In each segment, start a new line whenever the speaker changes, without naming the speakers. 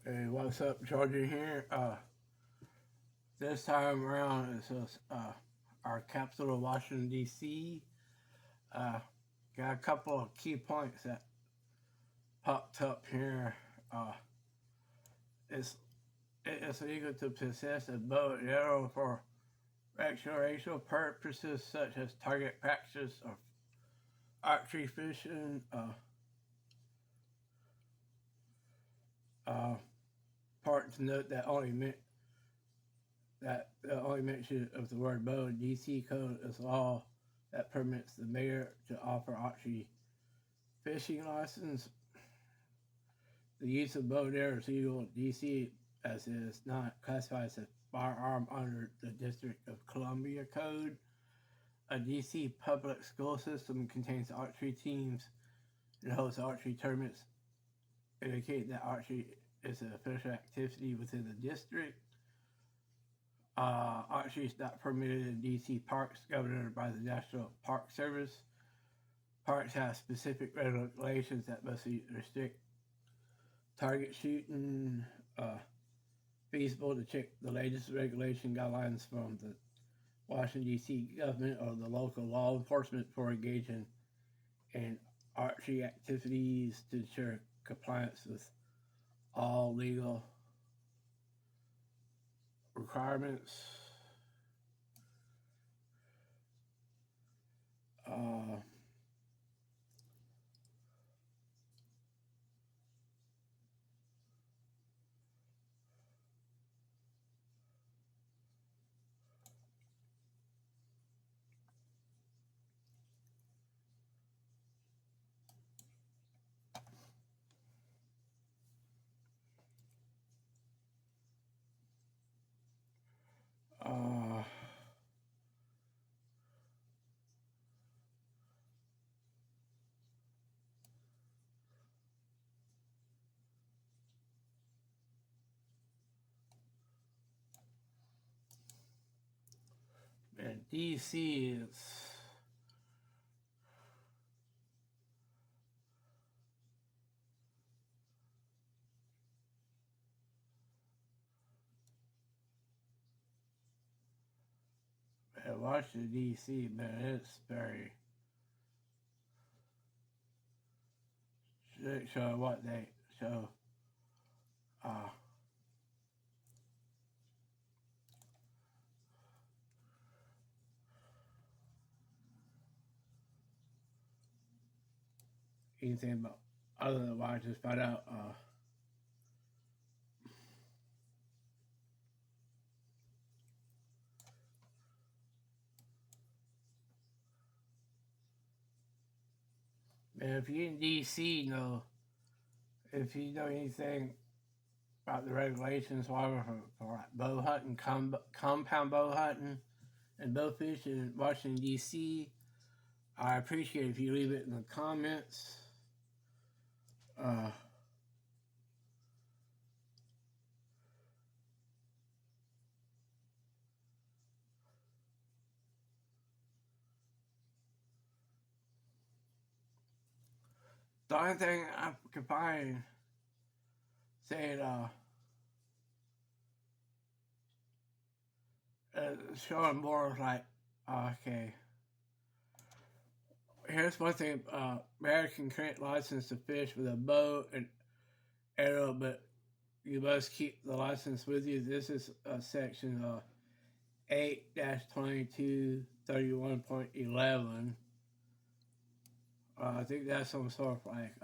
Hey, what's up, Georgia here? This time around, it's our capital, Washington, D.C. Uh, got a couple of key points that popped up here. Uh, it's, it's illegal to possess a bow and arrow for recreational purposes, such as target practice or archery fishing. Uh, Important to note that the only mention of the word bow in D.C. code is law that permits the mayor to offer archery fishing license. The use of bow and arrow is illegal in D.C. as it is not classified as a firearm under the District of Columbia Code. A D.C. public school system contains archery teams and holds archery tournaments, indicating that archery is an official activity within the district. Archery is not permitted in D.C. parks governed by the National Park Service. Parks have specific regulations that must restrict target shooting. Feasible to check the latest regulation guidelines from the Washington, D.C. government or the local law enforcement for engaging in archery activities to ensure compliance with all legal requirements. Uh, uh, Man, DC is Washington D.C. Man, it's very show what they show. Uh, Anything about other than what I just found out. Man, if you're in D.C., if you know anything about the regulations, whatever for like bow hunting, compound bow hunting, and bow fishing in Washington D.C., I appreciate if you leave it in the comments. Uh, the only thing I can find saying showing more like okay. Here's one thing: American grant license to fish with a bow and arrow, but you must keep the license with you. This is section 8-2231.11. I think that's some sort of like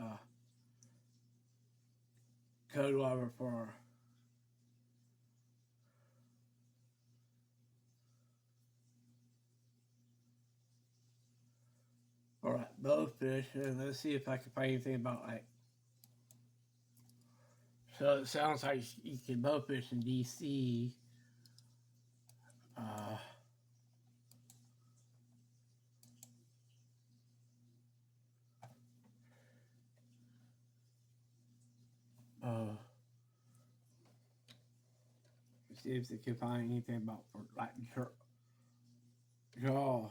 code whatever for like bow fish. And let's see if I can find anything about like. So it sounds like you can bow fish in DC. Uh, uh, See if they can find anything about for like draw.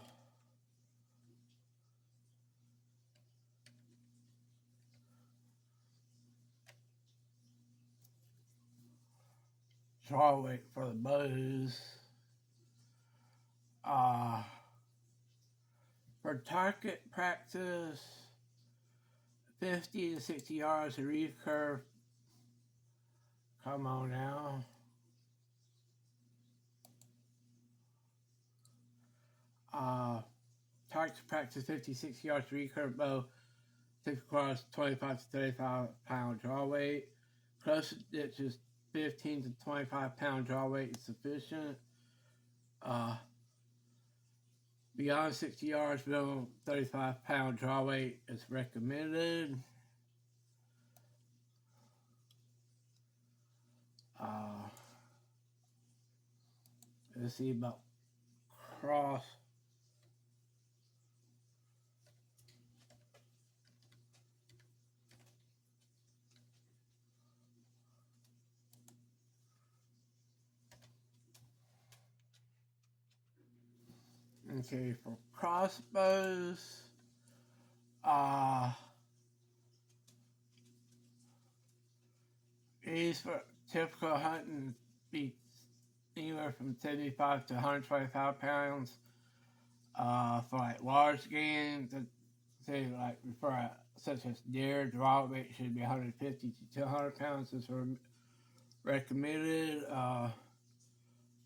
draw weight for the bows. For target practice, 50 to 60 yards of recurve. Come on now. Target practice, 50, 60 yards recurve bow. Typical requires 25 to 35 pound draw weight. Close ditches, 15 to 25 pound draw weight is sufficient. Beyond 60 yards, below 35 pound draw weight is recommended. Let's see about cross. Okay, for crossbows, these for typical hunting be anywhere from 75 to 125 pounds. For like large game, say like for such as deer, draw weight should be 150 to 200 pounds is recommended.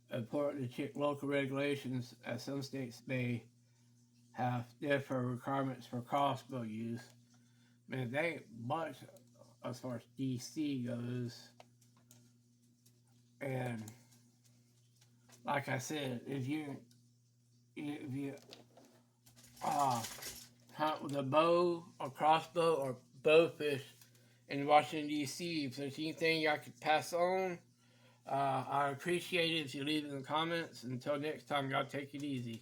Important to check local regulations, as some states may have different requirements for crossbow use. Man, they ain't much as far as DC goes. And like I said, if you hunt with a bow or crossbow or bowfish in Washington D.C., if there's anything I could pass on, I appreciate it if you leave it in the comments. Until next time, y'all take it easy.